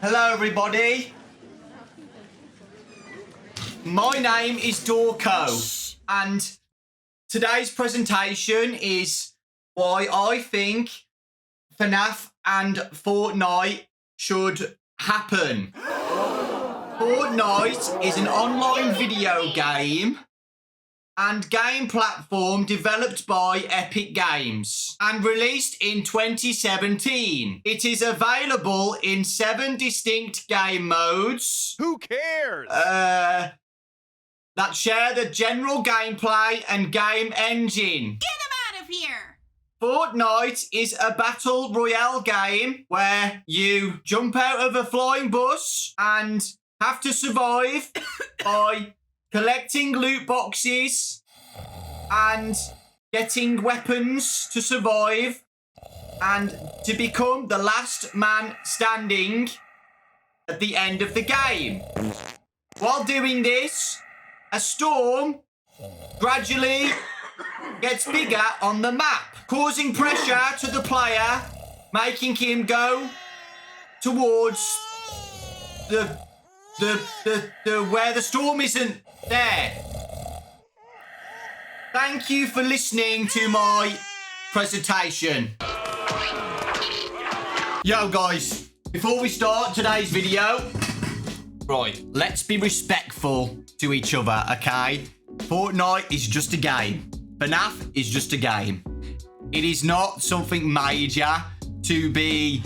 Hello everybody. My name is Dawko and today's presentation is why I think FNaF and Fortnite should happen. Fortnite is an online video game and game platform developed by Epic Games and released in 2017. It is available in 7 distinct game modes. Who cares? That share the general gameplay and game engine. Get him out of here! Fortnite is a battle royale game where you jump out of a flying bus and have to survive by collecting loot boxes and getting weapons to survive and to become the last man standing at the end of the game. While doing this, a storm gradually gets bigger on the map, causing pressure to the player, making him go towards the where the storm isn't there. Thank you for listening to my presentation. Yo guys, before we start today's video, right, let's be respectful to each other, okay? Fortnite is just a game. FNaF is just a game. It is not something major to be,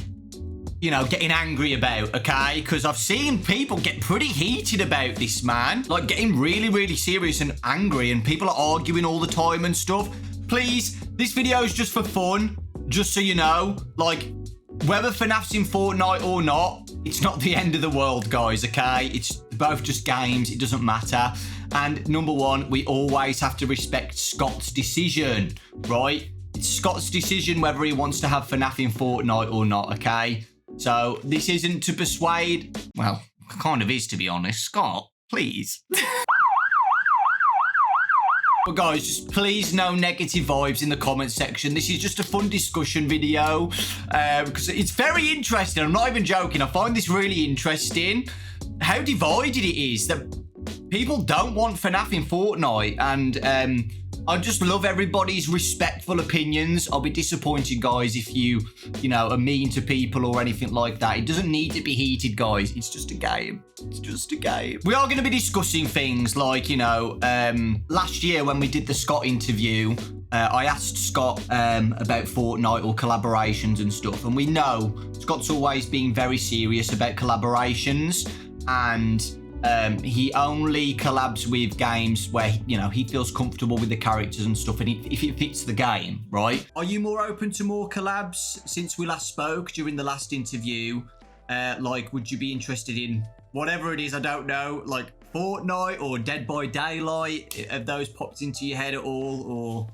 you know, getting angry about, okay? Because I've seen people get pretty heated about this, man. Like, getting really, really serious and angry, and people are arguing all the time and stuff. Please, this video is just for fun, just so you know. Like, whether FNaF's in Fortnite or not, it's not the end of the world, guys, okay? It's both just games. It doesn't matter. And number one, we always have to respect Scott's decision, right? It's Scott's decision whether he wants to have FNaF in Fortnite or not, okay? So this isn't to persuade. Well, it kind of is, to be honest. Scott, please. But guys, just please no negative vibes in the comment section. This is just a fun discussion video because it's very interesting. I'm not even joking. I find this really interesting. How divided it is that people don't want FNaF in Fortnite, and I just love everybody's respectful opinions. I'll be disappointed, guys, if you know, are mean to people or anything like that. It doesn't need to be heated, guys. It's just a game. It's just a game. We are going to be discussing things like, you know, last year when we did the Scott interview, I asked Scott about Fortnite or collaborations and stuff. And we know Scott's always been very serious about collaborations, and he only collabs with games where, you know, he feels comfortable with the characters and stuff, and if it fits the game, right? Are you more open to more collabs since we last spoke during the last interview? Like, would you be interested in whatever it is, I don't know, like Fortnite or Dead by Daylight? Have those popped into your head at all, or?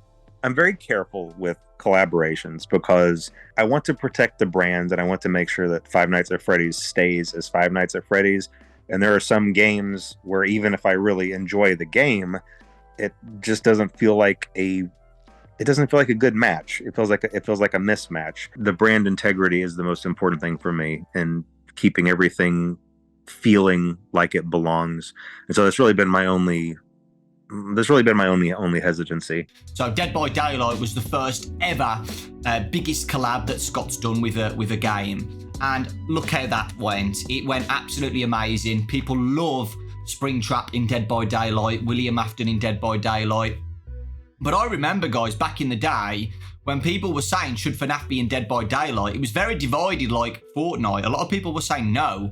I'm very careful with collaborations because I want to protect the brand, and I want to make sure that Five Nights at Freddy's stays as Five Nights at Freddy's. And there are some games where even if I really enjoy the game, it just doesn't feel like a good match. It feels like a mismatch. The brand integrity is the most important thing for me, and keeping everything feeling like it belongs. And so that's really been my only hesitancy. So Dead by Daylight was the first ever biggest collab that Scott's done with a game. And look how that went. It went absolutely amazing. People love Springtrap in Dead by Daylight, William Afton in Dead by Daylight. But I remember, guys, back in the day, when people were saying, should FNaF be in Dead by Daylight, it was very divided like Fortnite. A lot of people were saying no.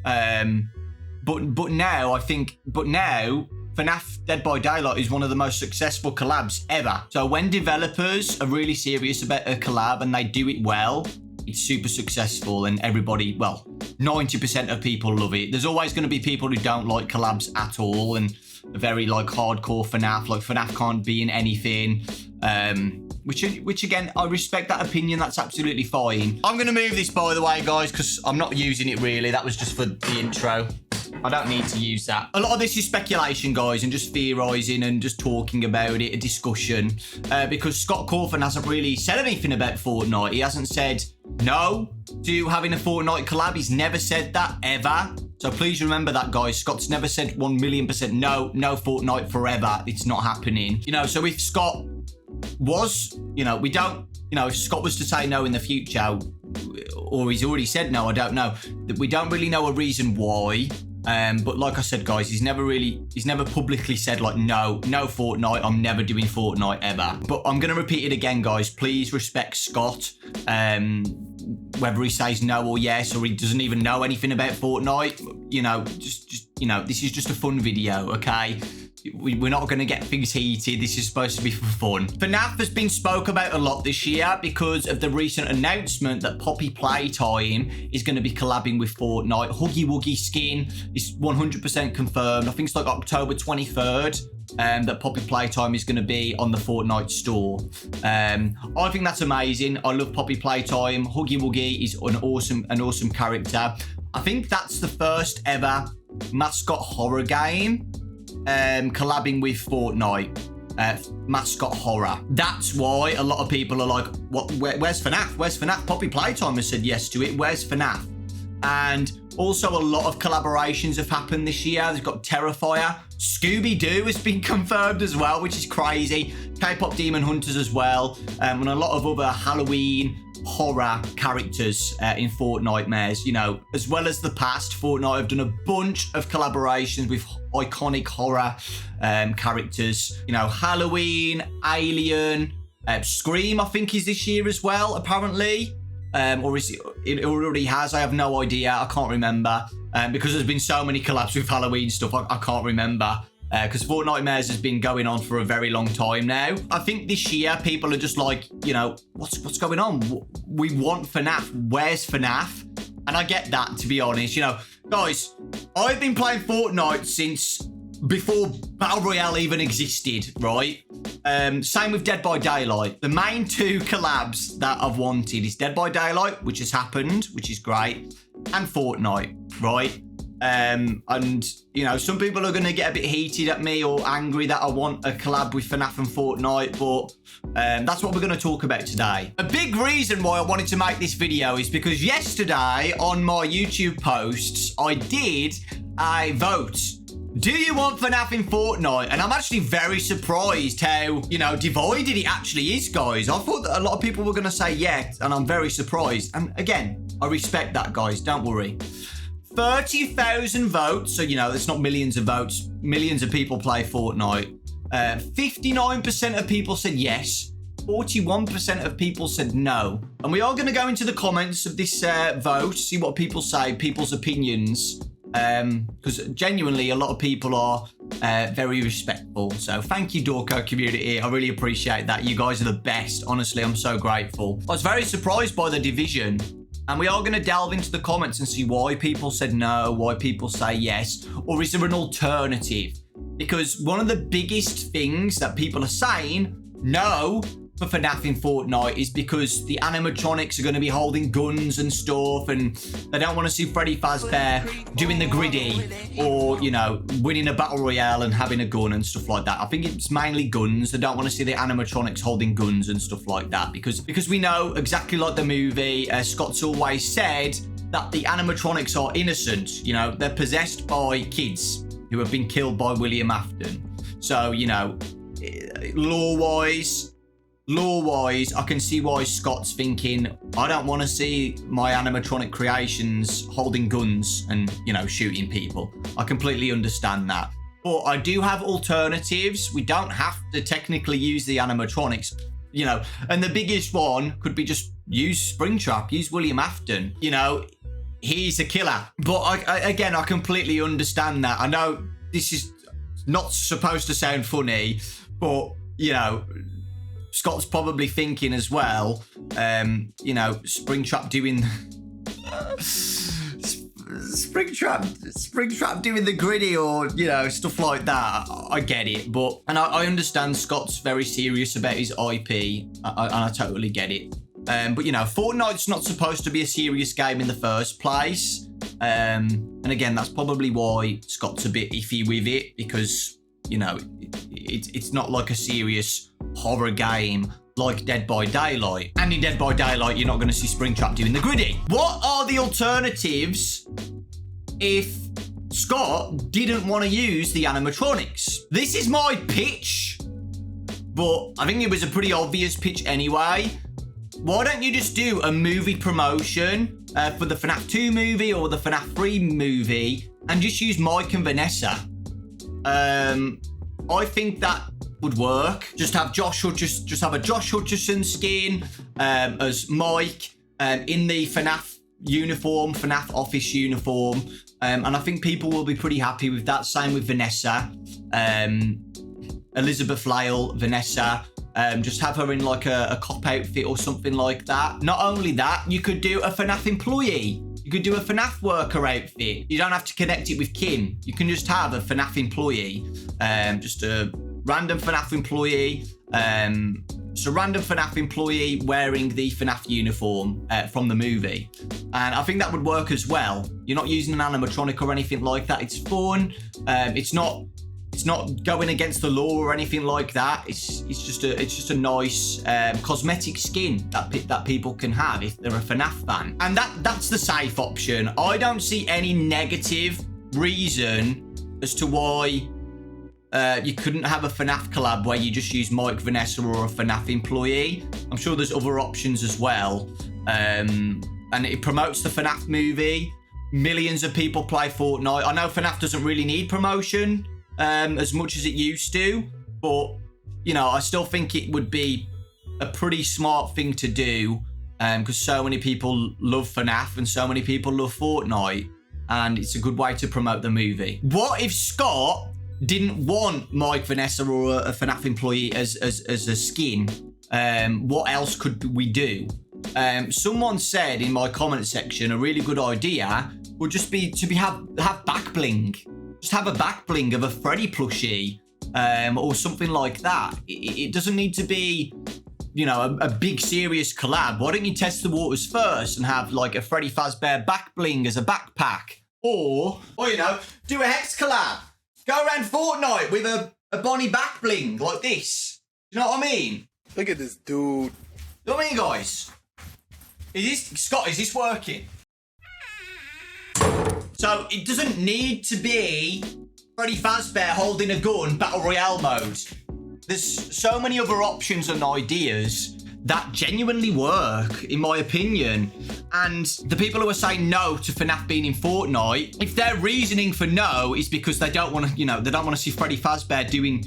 But now, FNaF Dead by Daylight is one of the most successful collabs ever. So when developers are really serious about a collab and they do it well, it's super successful, and everybody, well, 90% of people love it. There's always going to be people who don't like collabs at all and are very like hardcore FNaF. Like FNaF can't be in anything. Which again, I respect that opinion. That's absolutely fine. I'm going to move this, by the way, guys, because I'm not using it really. That was just for the intro. I don't need to use that. A lot of this is speculation, guys, and just theorising and just talking about it, a discussion. Because Scott Cawthon hasn't really said anything about Fortnite. He hasn't said no, to having a Fortnite collab. He's never said that, ever. So please remember that, guys. Scott's never said 1,000,000% no Fortnite forever. It's not happening. You know, so if Scott was, you know, we don't, you know, if Scott was to say no in the future, or he's already said no, I don't know. We don't really know a reason why. But like I said, guys, he's never publicly said like, no Fortnite, I'm never doing Fortnite ever. But I'm going to repeat it again, guys. Please respect Scott. Whether he says no or yes, or he doesn't even know anything about Fortnite, you know, just you know, this is just a fun video, okay? We're not going to get things heated. This is supposed to be for fun. FNaF has been spoke about a lot this year because of the recent announcement that Poppy Playtime is going to be collabing with Fortnite. Huggy Wuggy skin is 100% confirmed. I think it's like October 23rd. That Poppy Playtime is going to be on the Fortnite store. I think that's amazing. I love Poppy Playtime. Huggy Wuggy is an awesome character. I think that's the first ever mascot horror game collabing with Fortnite. Mascot horror. That's why a lot of people are like, where's FNaF? Where's FNaF? Poppy Playtime has said yes to it. Where's FNaF? And also a lot of collaborations have happened this year. They've got Terrifier. Scooby-Doo has been confirmed as well, which is crazy. K-pop Demon Hunters as well. And a lot of other Halloween horror characters in Fortnitemares. You know, as well as the past, Fortnite have done a bunch of collaborations with iconic horror characters. You know, Halloween, Alien, Scream, I think is this year as well, apparently. Or is it already has? I have no idea. I can't remember. Because there's been so many collabs with Halloween stuff, I can't remember. Because Fortnitemares has been going on for a very long time now. I think this year people are just like, you know, what's going on? We want FNaF. Where's FNaF? And I get that, to be honest. You know, guys, I've been playing Fortnite since before Battle Royale even existed, right? Same with Dead by Daylight. The main two collabs that I've wanted is Dead by Daylight, which has happened, which is great, and Fortnite, right? And, you know, some people are going to get a bit heated at me or angry that I want a collab with FNaF and Fortnite, but that's what we're going to talk about today. A big reason why I wanted to make this video is because yesterday on my YouTube posts, I did a vote. Do you want FNaF in Fortnite? And I'm actually very surprised how, you know, divided it actually is, guys. I thought that a lot of people were going to say yes, and I'm very surprised. And again, I respect that, guys. Don't worry. 30,000 votes. So, you know, it's not millions of votes. Millions of people play Fortnite. 59% of people said yes. 41% of people said no. And we are going to go into the comments of this vote, see what people say, people's opinions. Because genuinely, a lot of people are very respectful. So thank you, Dawko community. I really appreciate that. You guys are the best. Honestly, I'm so grateful. I was very surprised by the division. And we are going to delve into the comments and see why people said no, why people say yes, or is there an alternative? Because one of the biggest things that people are saying no for FNaF in Fortnite is because the animatronics are going to be holding guns and stuff, and they don't want to see Freddy Fazbear doing the griddy or, you know, winning a battle royale and having a gun and stuff like that. I think it's mainly guns. They don't want to see the animatronics holding guns and stuff like that because we know, exactly like the movie, Scott's always said that the animatronics are innocent. You know, they're possessed by kids who have been killed by William Afton. So, you know, lore-wise, I can see why Scott's thinking, I don't want to see my animatronic creations holding guns and, you know, shooting people. I completely understand that. But I do have alternatives. We don't have to technically use the animatronics, you know, and the biggest one could be just use Springtrap, use William Afton. You know, he's a killer. But again, I completely understand that. I know this is not supposed to sound funny, but, you know, Scott's probably thinking as well, you know, Springtrap doing Springtrap doing the gritty or, you know, stuff like that. I get it, but I understand Scott's very serious about his IP, and I totally get it. But, you know, Fortnite's not supposed to be a serious game in the first place. And again, that's probably why Scott's a bit iffy with it, because, you know, it's not like a serious horror game like Dead by Daylight. And in Dead by Daylight, you're not going to see Springtrap doing the griddy. What are the alternatives if Scott didn't want to use the animatronics? This is my pitch, but I think it was a pretty obvious pitch anyway. Why don't you just do a movie promotion for the FNaF 2 movie or the FNaF 3 movie and just use Mike and Vanessa? I think that would work. Just have a Josh Hutcherson skin as Mike in the FNaF uniform, FNaF office uniform, and I think people will be pretty happy with that. Same with Vanessa, Elizabeth Lyle, Vanessa. Just have her in like a cop outfit or something like that. Not only that, you could do a FNaF employee. You could do a FNaF worker outfit. You don't have to connect it with Kim. You can just have a FNaF employee. Just a random FNaF employee. Just a random FNaF employee wearing the FNaF uniform from the movie. And I think that would work as well. You're not using an animatronic or anything like that. It's fun. It's not going against the law or anything like that. It's just a nice cosmetic skin that people can have if they're a FNaF fan. And that's the safe option. I don't see any negative reason as to why you couldn't have a FNaF collab where you just use Mike, Vanessa, or a FNaF employee. I'm sure there's other options as well. And it promotes the FNaF movie. Millions of people play Fortnite. I know FNaF doesn't really need promotion as much as it used to, but you know, I still think it would be a pretty smart thing to do because so many people love FNaF and so many people love Fortnite, and it's a good way to promote the movie. What if Scott didn't want Mike, Vanessa, or a FNaF employee as a skin? What else could we do? Someone said in my comment section a really good idea would just be to have back bling. Just have a back bling of a Freddy plushie or something like that. It doesn't need to be, you know, a big serious collab. Why don't you test the waters first and have like a Freddy Fazbear back bling as a backpack? Or you know, do a Hex collab. Go around Fortnite with a Bonnie back bling like this. You know what I mean? Look at this dude. You know what I mean, guys? Scott, is this working? So it doesn't need to be Freddy Fazbear holding a gun Battle Royale mode. There's so many other options and ideas that genuinely work, in my opinion. And the people who are saying no to FNaF being in Fortnite, if their reasoning for no is because they don't want to, you know, they don't want to see Freddy Fazbear doing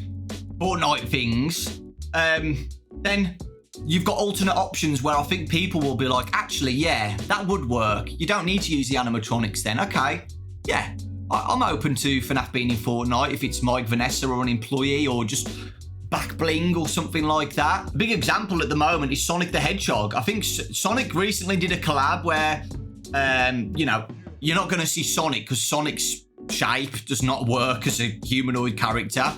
Fortnite things, then you've got alternate options where I think people will be like, actually, yeah, that would work. You don't need to use the animatronics then. Okay, yeah, I'm open to FNaF being in Fortnite if it's Mike, Vanessa, or an employee, or just back bling or something like that. A big example at the moment is Sonic the Hedgehog. I think Sonic recently did a collab where, you know, you're not going to see Sonic because Sonic's shape does not work as a humanoid character.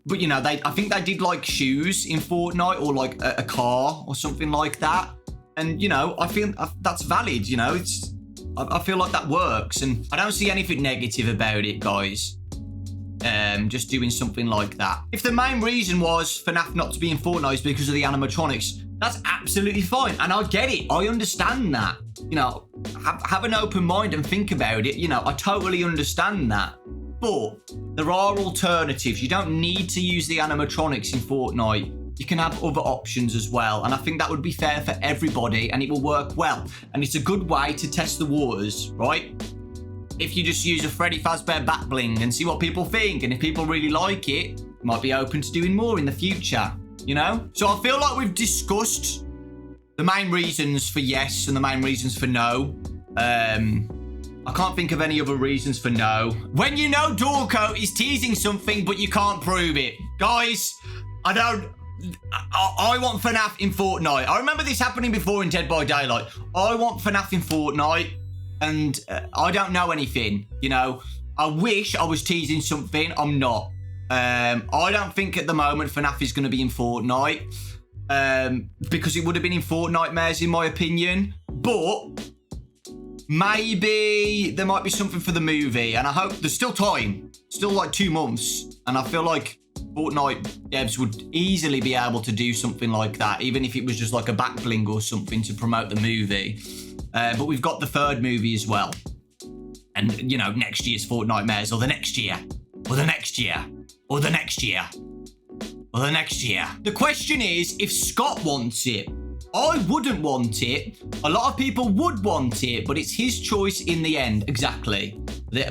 But, you know, I think they did, like, shoes in Fortnite or, like, a car or something like that. And, you know, I feel that's valid, you know. I feel like that works. And I don't see anything negative about it, guys. Just doing something like that. If the main reason was FNaF not to be in Fortnite is because of the animatronics, that's absolutely fine. And I get it. I understand that. You know, have an open mind and think about it. You know, I totally understand that. But there are alternatives. You don't need to use the animatronics in Fortnite. You can have other options as well. And I think that would be fair for everybody and it will work well. And it's a good way to test the waters, right? If you just use a Freddy Fazbear back bling and see what people think. And if people really like it, you might be open to doing more in the future, you know? So I feel like we've discussed the main reasons for yes and the main reasons for no. I can't think of any other reasons for no. When you know Dawko is teasing something, but you can't prove it. Guys, I want FNaF in Fortnite. I remember this happening before in Dead by Daylight. I want FNaF in Fortnite, and I don't know anything, you know. I wish I was teasing something. I'm not. I don't think at the moment FNaF is going to be in Fortnite, because it would have been in Fortnitemares, in my opinion. But maybe there might be something for the movie, and I hope there's still time, still like 2 months, and I feel like Fortnite devs would easily be able to do something like that, even if it was just like a back bling or something to promote the movie. But we've got the third movie as well. And, you know, next year's Fortnite Mares, or the next year, or the next year, or the next year, or the next year. The question is, if Scott wants it, I wouldn't want it. A lot of people would want it, but it's his choice in the end. Exactly.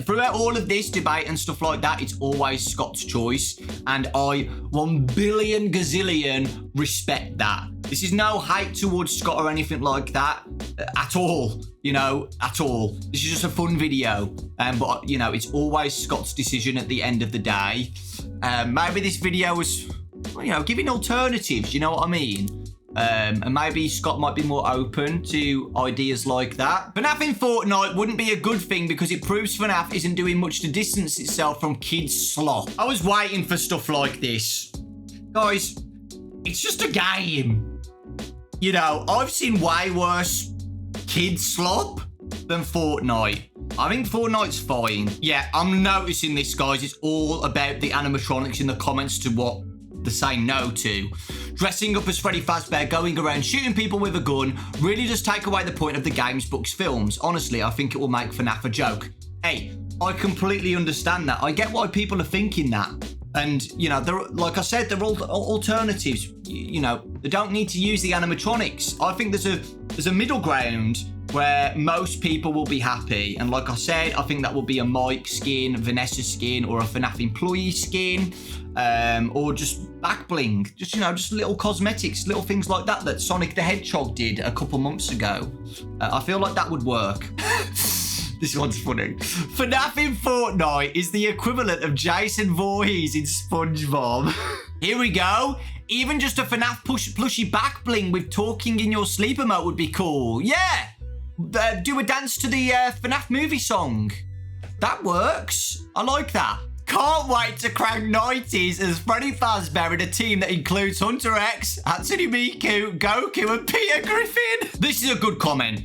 Throughout all of this debate and stuff like that, it's always Scott's choice. And I 1 billion gazillion respect that. This is no hate towards Scott or anything like that at all. You know, at all. This is just a fun video. But, you know, it's always Scott's decision at the end of the day. Maybe this video was, you know, giving alternatives. You know what I mean? And maybe Scott might be more open to ideas like that. FNaF in Fortnite wouldn't be a good thing because it proves FNaF isn't doing much to distance itself from kids' slop. I was waiting for stuff like this. Guys, it's just a game. You know, I've seen way worse kids' slop than Fortnite. I think Fortnite's fine. Yeah, I'm noticing this, guys. It's all about the animatronics in the comments to what they're saying no to. Dressing up as Freddy Fazbear, going around shooting people with a gun, really does take away the point of the games, books, films. Honestly, I think it will make FNaF a joke. Hey, I completely understand that. I get why people are thinking that. And, you know, they're, like I said, they're all alternatives. You know, they don't need to use the animatronics. I think there's a middle ground where most people will be happy. And like I said, I think that will be a Mike skin, Vanessa skin, or a FNaF employee skin. Or just back bling, just, you know, just little cosmetics, little things like that that Sonic the Hedgehog did a couple months ago. I feel like that would work. This one's funny. FNaF in Fortnite is the equivalent of Jason Voorhees in SpongeBob. Here we go. Even just a FNaF plushie back bling with talking in your sleep emote would be cool. Yeah. Do a dance to the FNaF movie song. That works. I like that. Can't wait to crank 90s as Freddy Fazbear in a team that includes Hunter X, Hatsune Miku, Goku, and Peter Griffin. This is a good comment.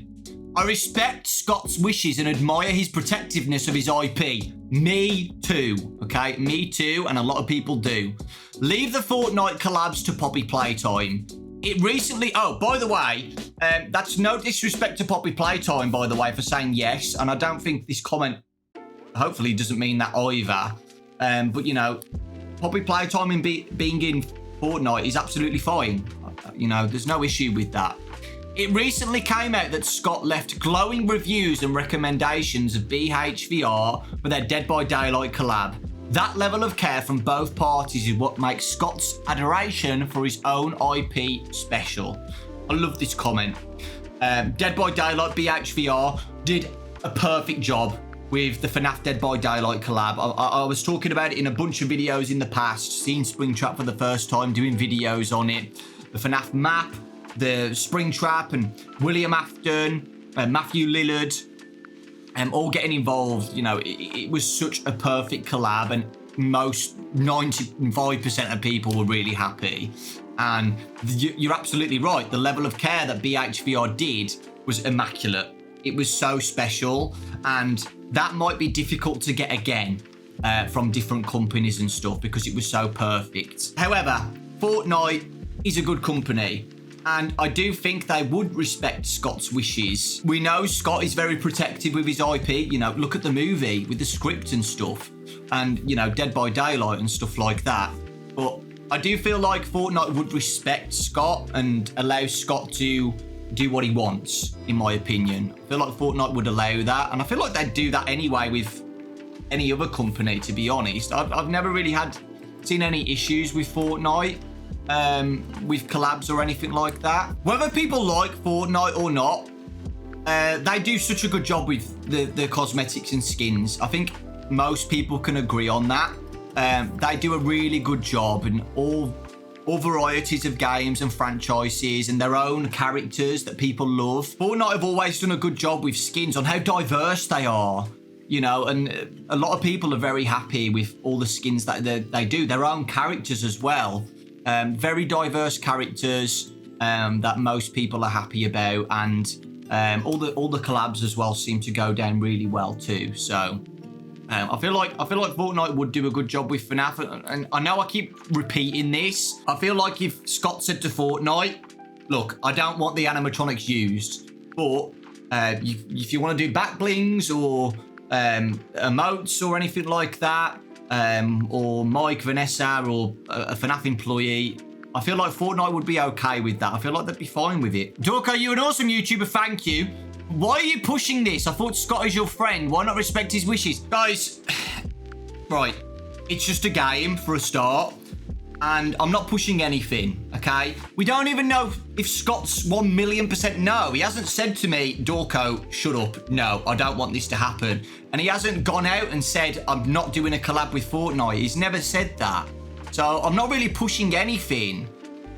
I respect Scott's wishes and admire his protectiveness of his IP. Me too, okay? Me too, and a lot of people do. Leave the Fortnite collabs to Poppy Playtime. It recently... Oh, by the way, that's no disrespect to Poppy Playtime, by the way, for saying yes, and I don't think this comment hopefully doesn't mean that either. But, you know, Poppy Playtime and being in Fortnite is absolutely fine. You know, there's no issue with that. It recently came out that Scott left glowing reviews and recommendations of BHVR for their Dead by Daylight collab. That level of care from both parties is what makes Scott's adoration for his own IP special. I love this comment. Dead by Daylight BHVR did a perfect job with the FNaF Dead by Daylight collab. I was talking about it in a bunch of videos in the past, seeing Springtrap for the first time, doing videos on it. The FNaF map, the Springtrap, and William Afton, Matthew Lillard, all getting involved. You know, it was such a perfect collab, and most 95% of people were really happy. And you're absolutely right. The level of care that BHVR did was immaculate. It was so special, and that might be difficult to get again from different companies and stuff because it was so perfect. However, Fortnite is a good company, and I do think they would respect Scott's wishes. We know Scott is very protective with his IP. You know, look at the movie with the script and stuff, and, you know, Dead by Daylight and stuff like that. But I do feel like Fortnite would respect Scott and allow Scott to do what he wants, in my opinion. I feel like Fortnite would allow that, and I feel like they'd do that anyway with any other company, to be honest. I've never really seen any issues with Fortnite, with collabs or anything like that. Whether people like Fortnite or not, they do such a good job with the cosmetics and skins. I think most people can agree on that. They do a really good job in all varieties of games and franchises and their own characters that people love. Fortnite have always done a good job with skins, on how diverse they are, you know, and a lot of people are very happy with all the skins that they do, their own characters as well. Very diverse characters that most people are happy about, and all the collabs as well seem to go down really well too. So I feel like Fortnite would do a good job with FNaF, and I know I keep repeating this. I feel like if Scott said to Fortnite, look, I don't want the animatronics used, but if you want to do back blings or emotes or anything like that, or Mike, Vanessa, or a FNaF employee, I feel like Fortnite would be okay with that. I feel like they'd be fine with it. Dawko, you're an awesome YouTuber. Thank you. Why are you pushing this? I thought Scott is your friend. Why not respect his wishes? Guys, right. It's just a game for a start. And I'm not pushing anything, okay? We don't even know if Scott's 1,000,000% no. He hasn't said to me, Dawko, shut up. No, I don't want this to happen. And he hasn't gone out and said, I'm not doing a collab with Fortnite. He's never said that. So I'm not really pushing anything.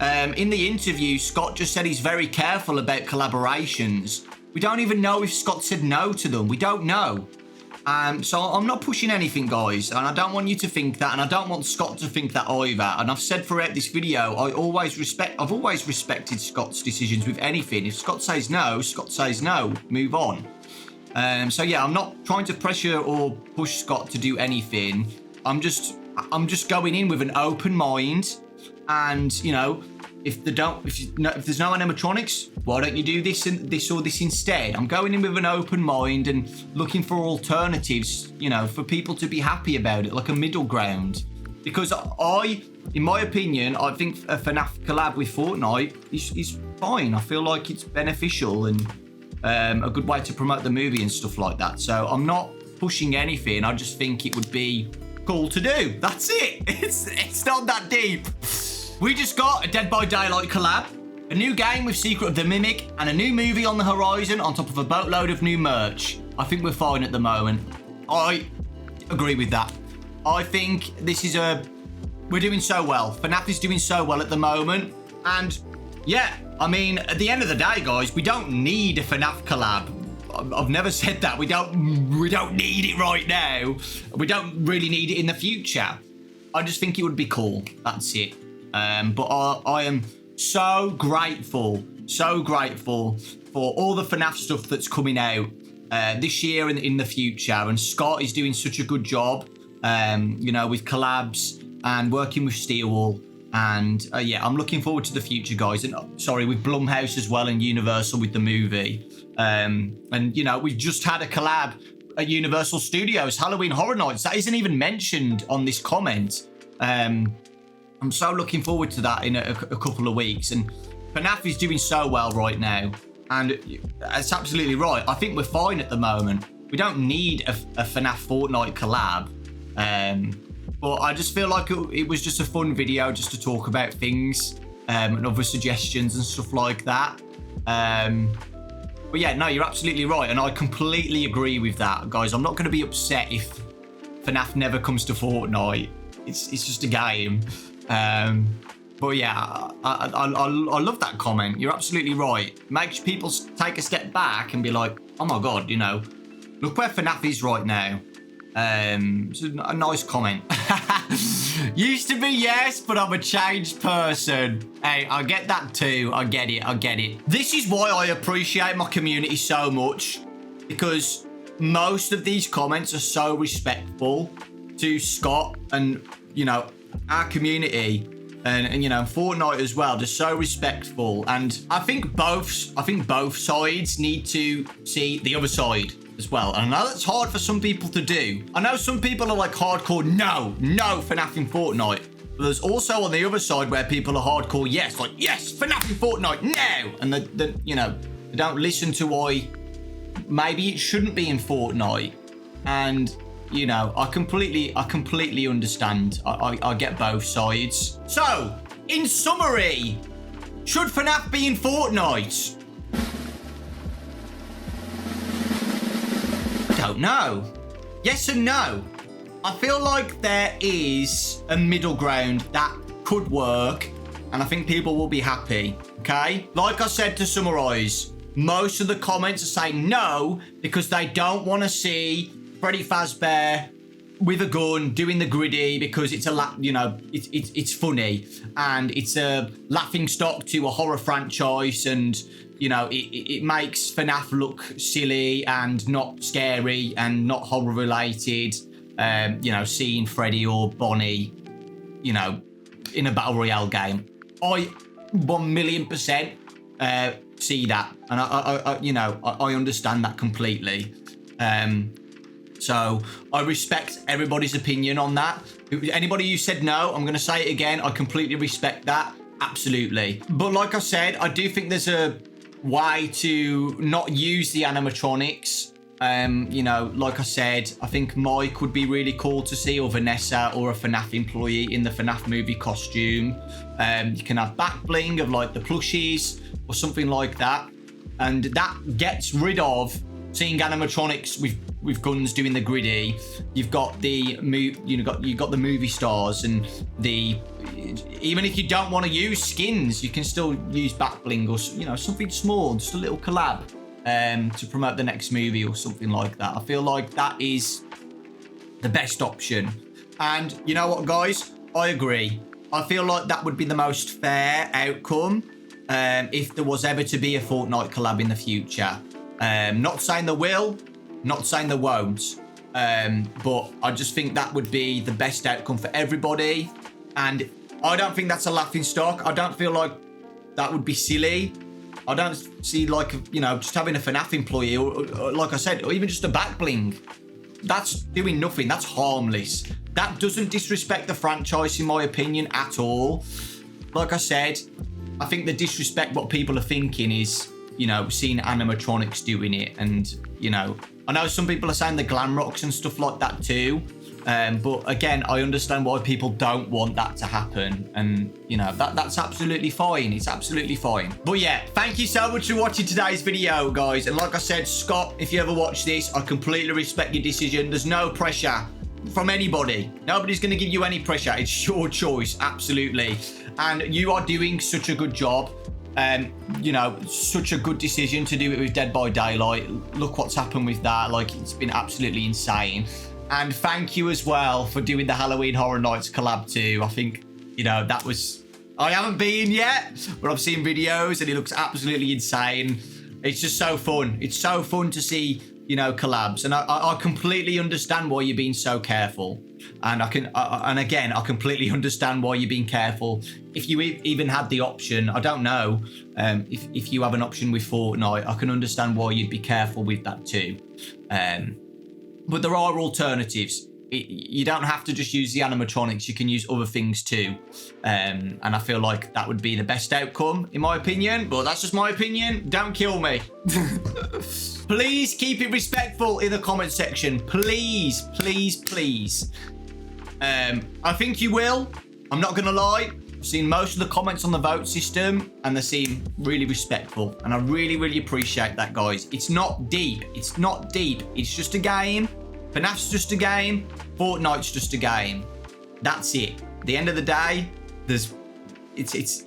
In the interview, Scott just said he's very careful about collaborations. We don't even know if Scott said no to them. We don't know. So I'm not pushing anything, guys, and I don't want you to think that, and I don't want Scott to think that either. And I've said throughout this video, I've always respected Scott's decisions with anything. If Scott says no, Scott says no. Move on. So yeah, I'm not trying to pressure or push Scott to do anything. I'm just going in with an open mind, and you know, if there's no animatronics, why don't you do this and this or this instead? I'm going in with an open mind and looking for alternatives, you know, for people to be happy about it, like a middle ground. Because in my opinion, I think a FNaF collab with Fortnite is fine. I feel like it's beneficial and a good way to promote the movie and stuff like that. So I'm not pushing anything. I just think it would be cool to do. That's it. It's not that deep. We just got a Dead by Daylight collab, a new game with Secret of the Mimic, and a new movie on the horizon on top of a boatload of new merch. I think we're fine at the moment. I agree with that. I think we're doing so well. FNaF is doing so well at the moment. And yeah, I mean, at the end of the day, guys, we don't need a FNaF collab. I've never said that. We don't need it right now. We don't really need it in the future. I just think it would be cool. That's it. But I am so grateful for all the FNaF stuff that's coming out this year and in the future. And Scott is doing such a good job, you know, with collabs and working with Steelwall. And yeah, I'm looking forward to the future, guys. And sorry, with Blumhouse as well and Universal with the movie. And you know, we've just had a collab at Universal Studios, Halloween Horror Nights. That isn't even mentioned on this comment. I'm so looking forward to that in a couple of weeks. And FNaF is doing so well right now. And it's absolutely right. I think we're fine at the moment. We don't need a FNaF Fortnite collab. But I just feel like it was just a fun video just to talk about things and other suggestions and stuff like that. But yeah, no, you're absolutely right. And I completely agree with that, guys. I'm not going to be upset if FNaF never comes to Fortnite. It's just a game. But yeah, I love that comment. You're absolutely right. Makes people take a step back and be like, oh my God, you know, look where FNaF is right now. It's a nice comment. Used to be yes, but I'm a changed person. Hey, I get that too. I get it. This is why I appreciate my community so much, because most of these comments are so respectful to Scott and, you know, our community and you know, Fortnite as well. Just so respectful. And I think both sides need to see the other side as well. And I know that's hard for some people to do. I know some people are like hardcore no FNaF in Fortnite. But there's also on the other side where people are hardcore yes, like yes, FNaF in Fortnite now. And they you know, they don't listen to why maybe it shouldn't be in Fortnite. And you know, I completely understand. I get both sides. So, in summary, should FNaF be in Fortnite? Don't know. Yes and no. I feel like there is a middle ground that could work, and I think people will be happy, okay? Like I said, to summarize, most of the comments are saying no because they don't want to see Freddy Fazbear with a gun doing the griddy because it's it's funny and it's a laughing stock to a horror franchise, and you know it makes FNaF look silly and not scary and not horror related. you know, seeing Freddy or Bonnie, you know, in a Battle Royale game. I 1,000,000% see that. And I understand that completely. So I respect everybody's opinion on that. Anybody who said no, I'm going to say it again. I completely respect that. Absolutely. But like I said, I do think there's a way to not use the animatronics. You know, like I said, I think Mike would be really cool to see, or Vanessa, or a FNaF employee in the FNaF movie costume. You can have back bling of like the plushies or something like that. And that gets rid of seeing animatronics with guns doing the gritty. You've got the you've got the movie stars, and even if you don't want to use skins, you can still use back bling or, you know, something small, just a little collab to promote the next movie or something like that. I feel like that is the best option. And you know what, guys, I agree. I feel like that would be the most fair outcome if there was ever to be a Fortnite collab in the future. Not saying there will, not saying there won't, but I just think that would be the best outcome for everybody. And I don't think that's a laughing stock. I don't feel like that would be silly. I don't see, like, you know, just having a FNaF employee, or like I said, or even just a back bling. That's doing nothing. That's harmless. That doesn't disrespect the franchise, in my opinion, at all. Like I said, I think the disrespect what people are thinking is, you know, seeing animatronics doing it. And, you know, I know some people are saying the glam rocks and stuff like that too. But again, I understand why people don't want that to happen. And, you know, that's absolutely fine. It's absolutely fine. But yeah, thank you so much for watching today's video, guys. And like I said, Scott, if you ever watch this, I completely respect your decision. There's no pressure from anybody. Nobody's going to give you any pressure. It's your choice. Absolutely. And you are doing such a good job. You know, such a good decision to do it with Dead by Daylight. Look what's happened with that. Like, it's been absolutely insane. And thank you as well for doing the Halloween Horror Nights collab too. I think, you know, that was... I haven't been yet, but I've seen videos and it looks absolutely insane. It's just so fun. It's so fun to see, you know, collabs. And I completely understand why you're being so careful. And again, I completely understand why you're being careful. If you even had the option, I don't know, if you have an option with Fortnite, I can understand why you'd be careful with that too. But there are alternatives. You don't have to just use the animatronics. You can use other things too. And I feel like that would be the best outcome, in my opinion. But that's just my opinion. Don't kill me. Please keep it respectful in the comment section. Please, please, please. I think you will. I'm not going to lie. I've seen most of the comments on the vote system, and they seem really respectful. And I really, really appreciate that, guys. It's not deep. It's not deep. It's just a game. FNaF's just a game. Fortnite's just a game. That's it. At the end of the day, it's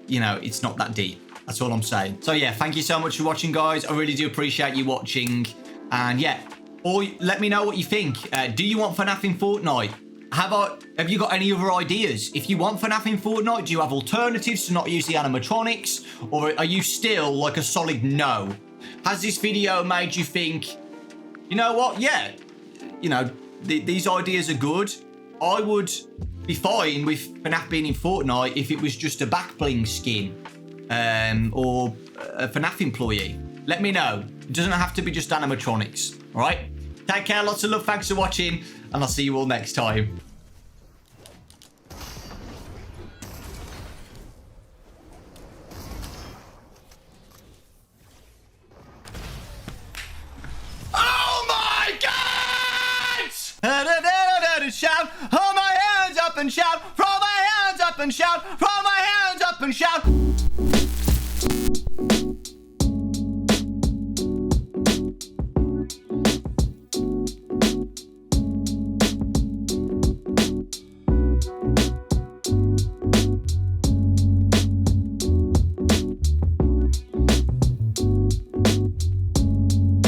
you know, it's not that deep. That's all I'm saying. So yeah, thank you so much for watching, guys. I really do appreciate you watching. And yeah, or let me know what you think. Do you want FNaF in Fortnite? Have you got any other ideas? If you want FNaF in Fortnite, do you have alternatives to not use the animatronics? Or are you still like a solid no? Has this video made you think, you know what? Yeah, you know, these ideas are good. I would be fine with FNaF being in Fortnite if it was just a back bling skin or a FNaF employee. Let me know. It doesn't have to be just animatronics. All right? Take care. Lots of love. Thanks for watching. And I'll see you all next time. Oh my God! Shout, hold my hands up and shout, throw my hands up and shout, throw my hands up and shout.